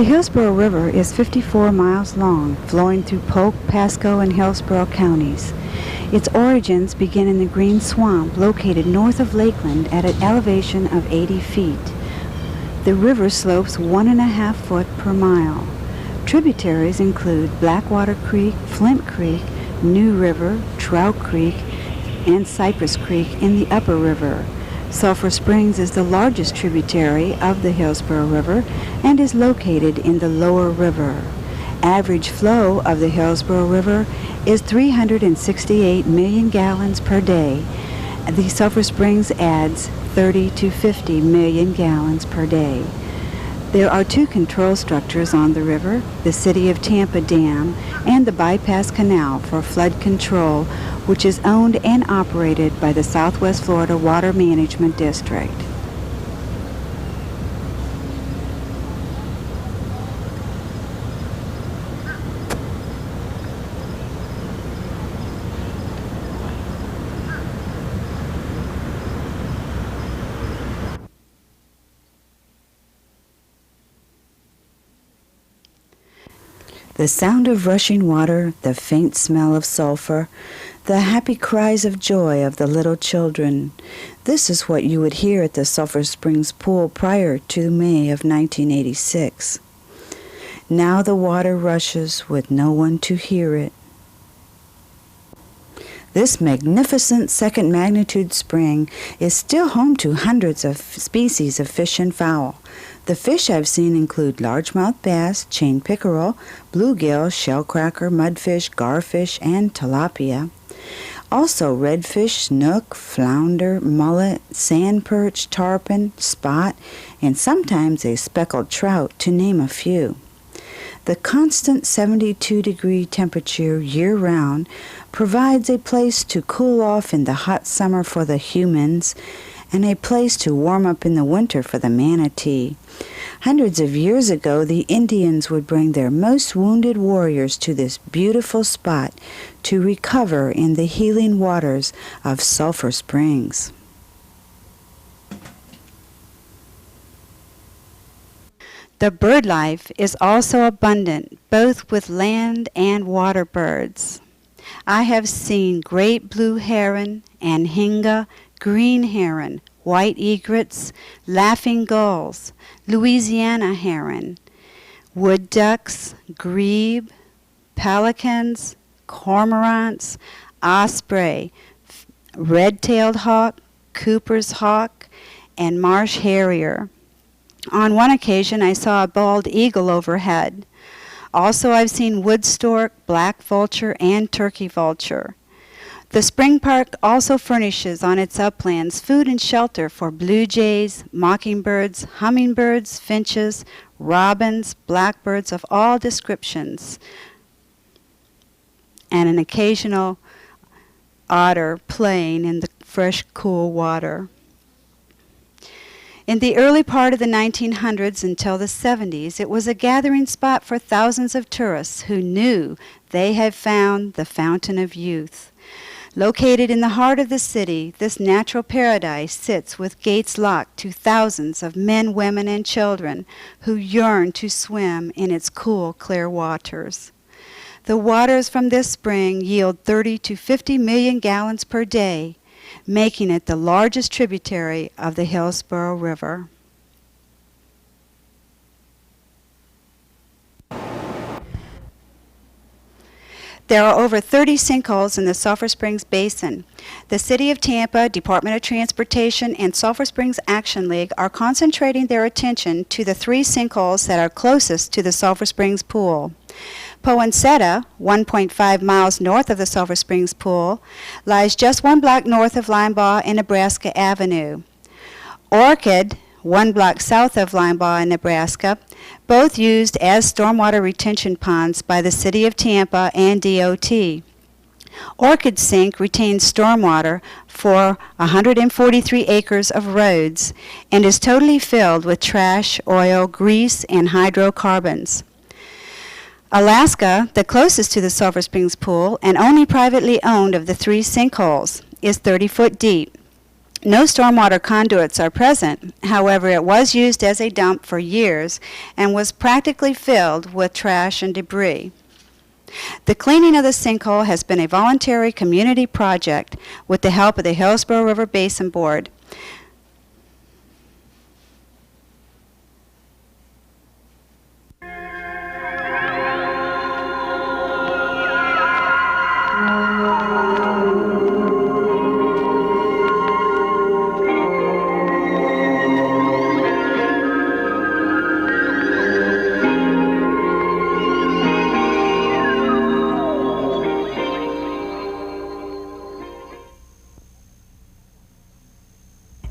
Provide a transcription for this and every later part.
The Hillsborough River is 54 miles long, flowing through Polk, Pasco, and Hillsborough counties. Its origins begin in the Green Swamp, located north of Lakeland at an elevation of 80 feet. The river slopes 1.5 foot per mile. Tributaries include Blackwater Creek, Flint Creek, New River, Trout Creek, and Cypress Creek in the upper river. Sulphur Springs is the largest tributary of the Hillsborough River and is located in the lower river. Average flow of the Hillsborough River is 368 million gallons per day. The Sulphur Springs adds 30 to 50 million gallons per day. There are two control structures on the river, the City of Tampa Dam and the Bypass Canal for flood control, which is owned and operated by the Southwest Florida Water Management District. The sound of rushing water, the faint smell of sulphur, the happy cries of joy of the little children. This is what you would hear at the Sulphur Springs pool prior to May of 1986. Now the water rushes with no one to hear it. This magnificent second magnitude spring is still home to hundreds of species of fish and fowl. The fish I've seen include largemouth bass, chain pickerel, bluegill, shellcracker, mudfish, garfish, and tilapia. Also redfish, snook, flounder, mullet, sand perch, tarpon, spot, and sometimes a speckled trout, to name a few. The constant 72-degree temperature year-round provides a place to cool off in the hot summer for the humans and a place to warm up in the winter for the manatee. Hundreds of years ago, the Indians would bring their most wounded warriors to this beautiful spot to recover in the healing waters of Sulphur Springs. The bird life is also abundant, both with land and water birds. I have seen great blue heron, anhinga, green heron, white egrets, laughing gulls, Louisiana heron, wood ducks, grebe, pelicans, cormorants, osprey, red-tailed hawk, Cooper's hawk, and marsh harrier. On one occasion, I saw a bald eagle overhead. Also, I've seen wood stork, black vulture, and turkey vulture. The spring park also furnishes on its uplands food and shelter for blue jays, mockingbirds, hummingbirds, finches, robins, blackbirds of all descriptions, and an occasional otter playing in the fresh, cool water. In the early part of the 1900s until the 70s, it was a gathering spot for thousands of tourists who knew they had found the fountain of youth. Located in the heart of the city, this natural paradise sits with gates locked to thousands of men, women, and children who yearn to swim in its cool, clear waters. The waters from this spring yield 30 to 50 million gallons per day, making it the largest tributary of the Hillsborough River. There are over 30 sinkholes in the Sulphur Springs Basin. The City of Tampa, Department of Transportation, and Sulphur Springs Action League are concentrating their attention to the 3 sinkholes that are closest to the Sulphur Springs pool. Poinsetta, 1.5 miles north of the Sulphur Springs pool, lies just 1 block north of Linebaugh and Nebraska Avenue. Orchid, 1 block south of Linebaugh, Nebraska, both used as stormwater retention ponds by the City of Tampa and DOT. Orchid Sink retains stormwater for 143 acres of roads and is totally filled with trash, oil, grease, and hydrocarbons. Alaska, the closest to the Sulphur Springs pool and only privately owned of the 3 sinkholes, is 30 foot deep. No stormwater conduits are present. However, it was used as a dump for years and was practically filled with trash and debris. The cleaning of the sinkhole has been a voluntary community project with the help of the Hillsborough River Basin Board.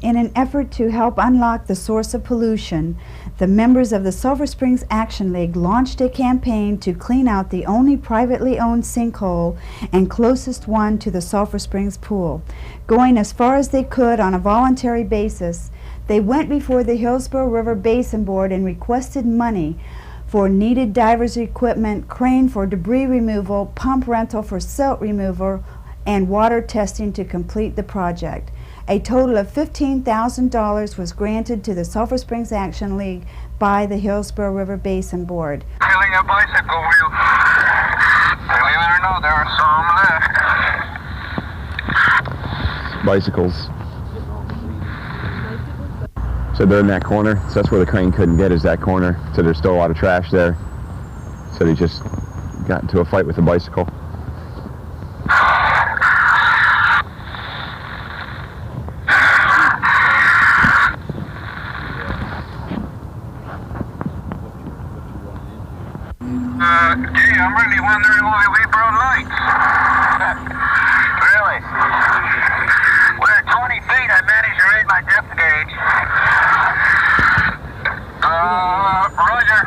In an effort to help unlock the source of pollution, the members of the Sulphur Springs Action League launched a campaign to clean out the only privately owned sinkhole and closest one to the Sulphur Springs pool. Going as far as they could on a voluntary basis, they went before the Hillsborough River Basin Board and requested money for needed divers equipment, crane for debris removal, pump rental for silt removal, and water testing to complete the project. A total of $15,000 was granted to the Sulphur Springs Action League by the Hillsborough River Basin Board. Feeling a bicycle wheel. Believe it or not, there are some left. Bicycles. So they're in that corner. So that's where the crane couldn't get, is that corner. So there's still a lot of trash there. So they just got into a fight with the bicycle. Gee, I'm really wondering why we brought lights. Really? We're at 20 feet. I managed to read my depth gauge. Roger.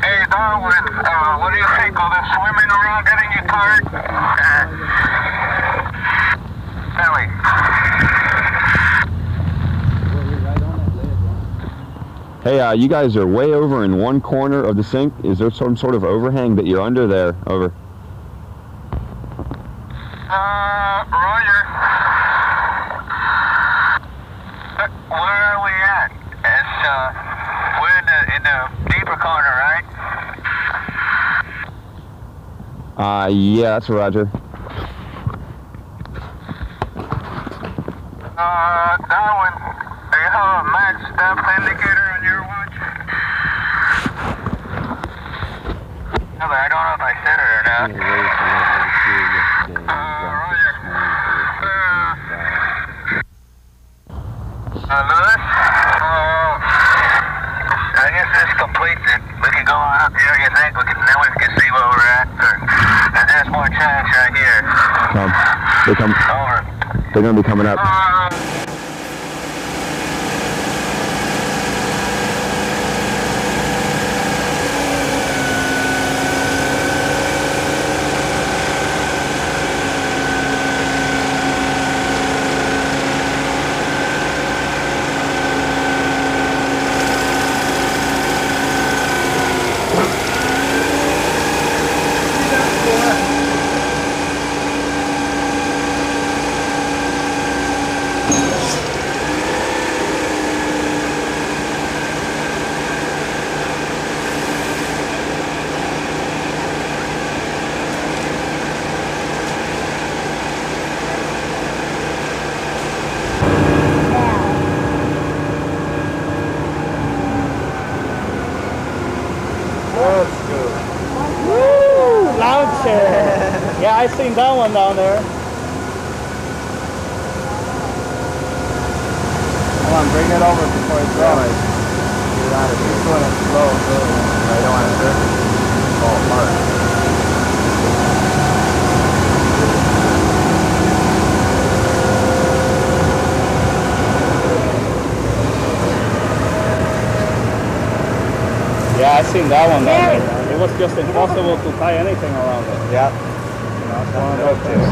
Hey, Darwin, what do you think of this swimming around getting you tired? Ellie. Hey, you guys are way over in one corner of the sink. Is there some sort of overhang that you're under there? Over. Roger. Where are we at? It's, we're in the deeper corner, right? Yeah, that's Roger. Darwin, do you have a max depth indicator on your watch? No, but I don't know if I said it or not. Roger. Lewis? I guess this completes it. We can go on up here, you think? Then we can see where we're at. And there's more trash right here. Over. They're going to be coming up. Yeah, I seen that one down there. Come on, bring it over before it drops. You're doing it slow, so I don't want to fall apart. Yeah, I seen that one down there. It was just impossible to tie anything around it. Yeah. That's one of those things.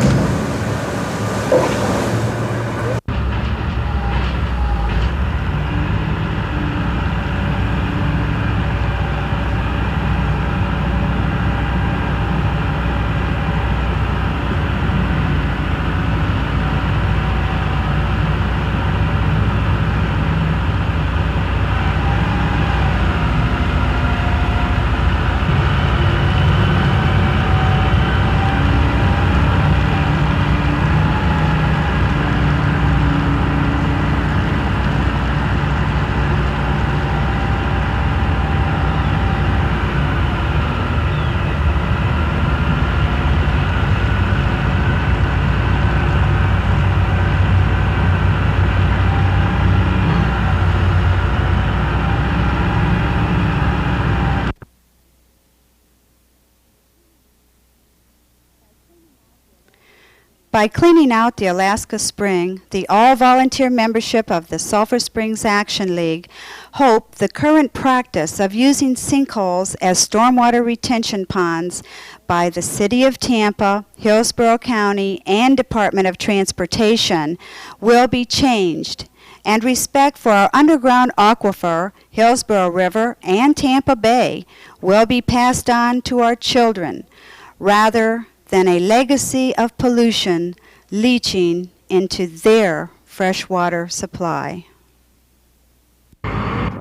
By cleaning out the Alaska Spring, the all-volunteer membership of the Sulphur Springs Action League hope the current practice of using sinkholes as stormwater retention ponds by the City of Tampa, Hillsborough County, and Department of Transportation will be changed, and respect for our underground aquifer, Hillsborough River, and Tampa Bay will be passed on to our children, rather than a legacy of pollution leaching into their freshwater supply. Dexter,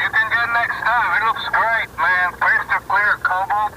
you can get next time. It looks great, man. Crystal clear cobalt.